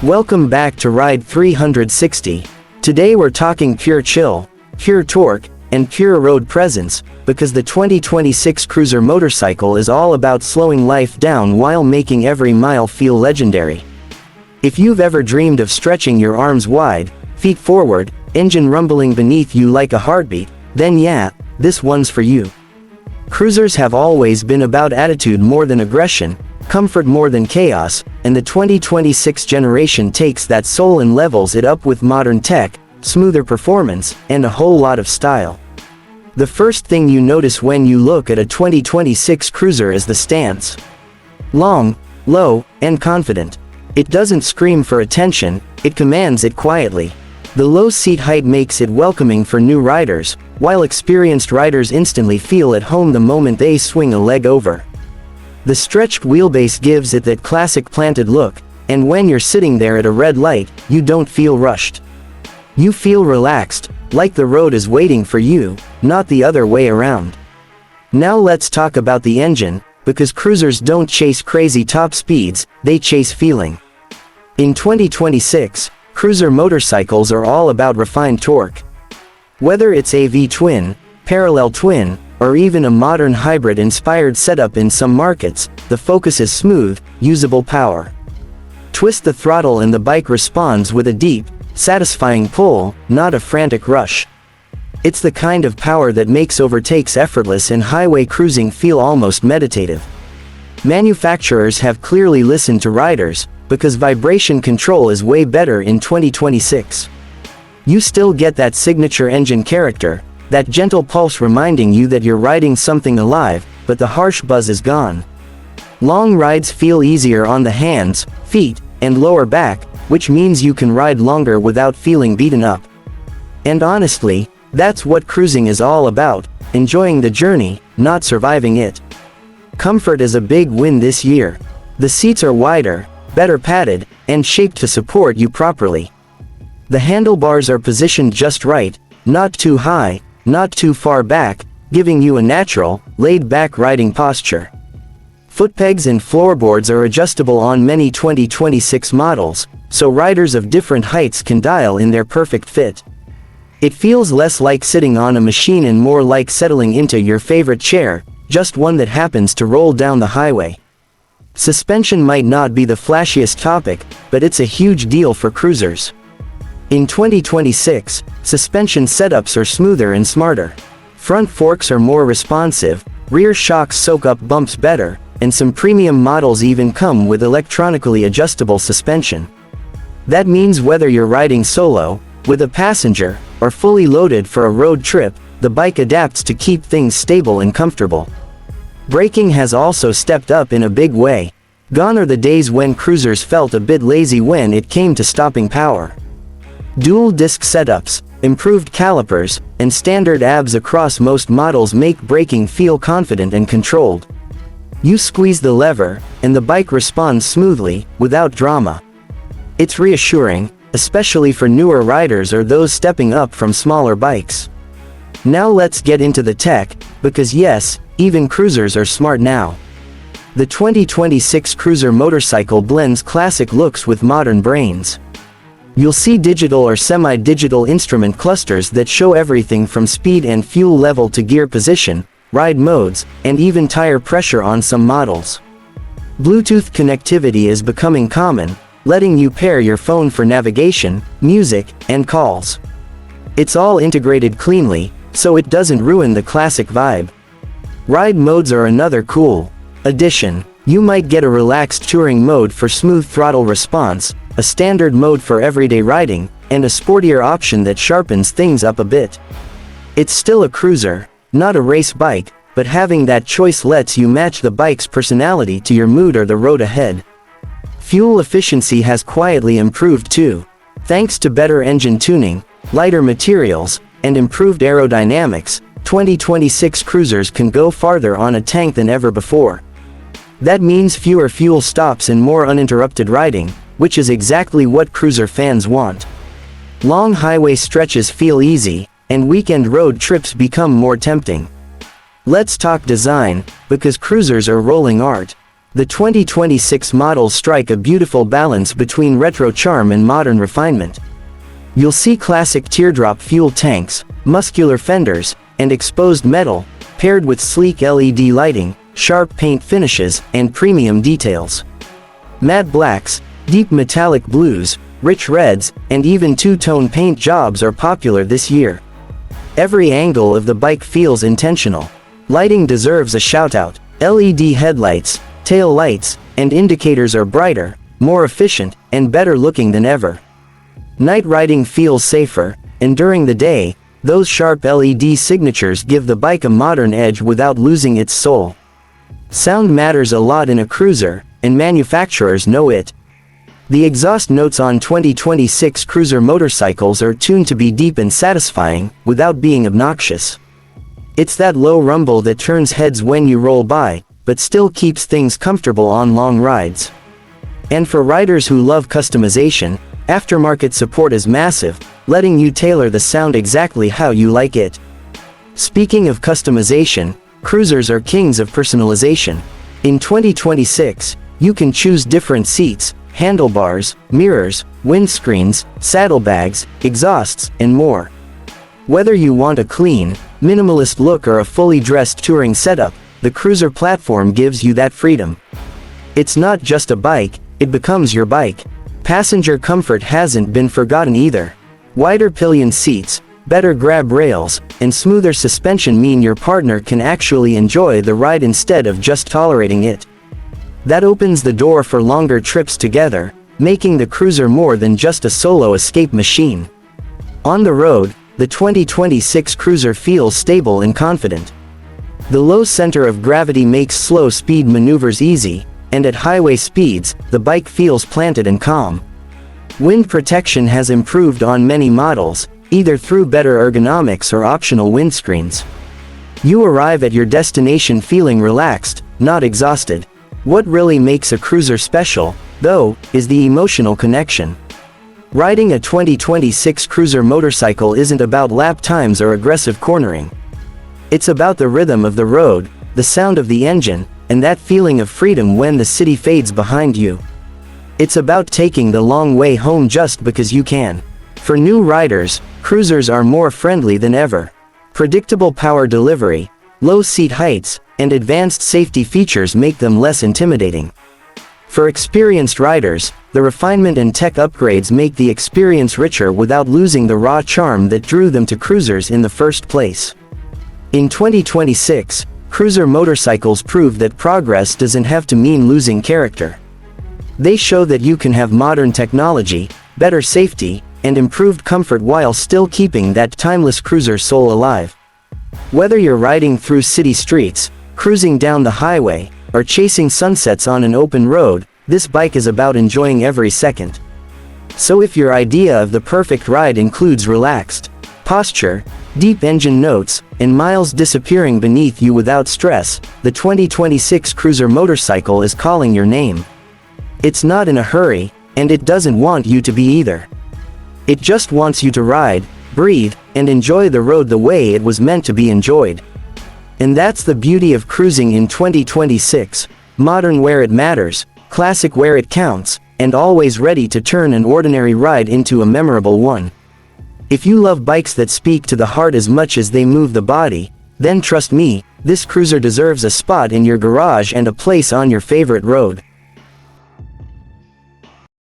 Welcome back to Ride 360. Today we're talking pure chill, pure torque, and pure road presence, because the 2026 Cruiser motorcycle is all about slowing life down while making every mile feel legendary. If you've ever dreamed of stretching your arms wide, feet forward, engine rumbling beneath you like a heartbeat, then yeah, this one's for you. Cruisers have always been about attitude more than aggression, comfort more than chaos, and the 2026 generation takes that soul and levels it up with modern tech, smoother performance, and a whole lot of style. The first thing you notice when you look at a 2026 Cruiser is the stance. Long, low, and confident. It doesn't scream for attention, it commands it quietly. The low seat height makes it welcoming for new riders, while experienced riders instantly feel at home the moment they swing a leg over. The stretched wheelbase gives it that classic planted look, and when you're sitting there at a red light, you don't feel rushed. You feel relaxed, like the road is waiting for you, not the other way around. Now let's talk about the engine, because cruisers don't chase crazy top speeds, they chase feeling. In 2026, cruiser motorcycles are all about refined torque. Whether it's a V-twin, parallel twin, or even a modern hybrid-inspired setup in some markets, the focus is smooth, usable power. Twist the throttle and the bike responds with a deep, satisfying pull, not a frantic rush. It's the kind of power that makes overtakes effortless and highway cruising feel almost meditative. Manufacturers have clearly listened to riders, because vibration control is way better in 2026. You still get that signature engine character, that gentle pulse reminding you that you're riding something alive, but the harsh buzz is gone. Long rides feel easier on the hands, feet, and lower back, which means you can ride longer without feeling beaten up. And honestly, that's what cruising is all about, enjoying the journey, not surviving it. Comfort is a big win this year. The seats are wider, better padded, and shaped to support you properly. The handlebars are positioned just right, not too high, not too far back, giving you a natural, laid-back riding posture. Footpegs and floorboards are adjustable on many 2026 models, so riders of different heights can dial in their perfect fit. It feels less like sitting on a machine and more like settling into your favorite chair, just one that happens to roll down the highway. Suspension might not be the flashiest topic, but it's a huge deal for cruisers. In 2026, suspension setups are smoother and smarter. Front forks are more responsive, rear shocks soak up bumps better, and some premium models even come with electronically adjustable suspension. That means whether you're riding solo, with a passenger, or fully loaded for a road trip, the bike adapts to keep things stable and comfortable. Braking has also stepped up in a big way. Gone are the days when cruisers felt a bit lazy when it came to stopping power. Dual disc setups, improved calipers, and standard ABS across most models make braking feel confident and controlled. You squeeze the lever, and the bike responds smoothly, without drama. It's reassuring, especially for newer riders or those stepping up from smaller bikes. Now let's get into the tech, because yes, even cruisers are smart now. The 2026 Cruiser motorcycle blends classic looks with modern brains. You'll see digital or semi-digital instrument clusters that show everything from speed and fuel level to gear position, ride modes, and even tire pressure on some models. Bluetooth connectivity is becoming common, letting you pair your phone for navigation, music, and calls. It's all integrated cleanly, so it doesn't ruin the classic vibe. Ride modes are another cool addition. You might get a relaxed touring mode for smooth throttle response, a standard mode for everyday riding, and a sportier option that sharpens things up a bit. It's still a cruiser, not a race bike, but having that choice lets you match the bike's personality to your mood or the road ahead. Fuel efficiency has quietly improved too. Thanks to better engine tuning, lighter materials, and improved aerodynamics, 2026 cruisers can go farther on a tank than ever before. That means fewer fuel stops and more uninterrupted riding, which is exactly what cruiser fans want. Long highway stretches feel easy, and weekend road trips become more tempting. Let's talk design, because cruisers are rolling art. The 2026 models strike a beautiful balance between retro charm and modern refinement. You'll see classic teardrop fuel tanks, muscular fenders, and exposed metal, paired with sleek LED lighting, sharp paint finishes, and premium details. Matte blacks, deep metallic blues, rich reds, and even two-tone paint jobs are popular this year. Every angle of the bike feels intentional. Lighting deserves a shout-out. LED headlights, tail lights, and indicators are brighter, more efficient, and better looking than ever. Night riding feels safer, and during the day, those sharp LED signatures give the bike a modern edge without losing its soul. Sound matters a lot in a cruiser, and manufacturers know it. The exhaust notes on 2026 cruiser motorcycles are tuned to be deep and satisfying, without being obnoxious. It's that low rumble that turns heads when you roll by, but still keeps things comfortable on long rides. And for riders who love customization, aftermarket support is massive, letting you tailor the sound exactly how you like it. Speaking of customization, cruisers are kings of personalization. In 2026, you can choose different seats, handlebars, mirrors, windscreens, saddlebags, exhausts, and more. Whether you want a clean, minimalist look or a fully dressed touring setup, the cruiser platform gives you that freedom. It's not just a bike, it becomes your bike. Passenger comfort hasn't been forgotten either. Wider pillion seats, better grab rails, and smoother suspension mean your partner can actually enjoy the ride instead of just tolerating it. That opens the door for longer trips together, making the cruiser more than just a solo escape machine. On the road, the 2026 cruiser feels stable and confident. The low center of gravity makes slow speed maneuvers easy, and at highway speeds, the bike feels planted and calm. Wind protection has improved on many models, either through better ergonomics or optional windscreens. You arrive at your destination feeling relaxed, not exhausted. What really makes a cruiser special, though, is the emotional connection. Riding a 2026 cruiser motorcycle isn't about lap times or aggressive cornering. It's about the rhythm of the road, the sound of the engine, and that feeling of freedom when the city fades behind you. It's about taking the long way home just because you can. For new riders, cruisers are more friendly than ever. Predictable power delivery, low seat heights, and advanced safety features make them less intimidating. For experienced riders, the refinement and tech upgrades make the experience richer without losing the raw charm that drew them to cruisers in the first place. In 2026, cruiser motorcycles prove that progress doesn't have to mean losing character. They show that you can have modern technology, better safety, and improved comfort while still keeping that timeless cruiser soul alive. Whether you're riding through city streets, cruising down the highway, or chasing sunsets on an open road, this bike is about enjoying every second. So if your idea of the perfect ride includes relaxed posture, deep engine notes, and miles disappearing beneath you without stress, the 2026 cruiser motorcycle is calling your name. It's not in a hurry, and it doesn't want you to be either. It just wants you to ride, breathe, and enjoy the road the way it was meant to be enjoyed. And that's the beauty of cruising in 2026, modern where it matters, classic where it counts, and always ready to turn an ordinary ride into a memorable one. If you love bikes that speak to the heart as much as they move the body, then trust me, this cruiser deserves a spot in your garage and a place on your favorite road.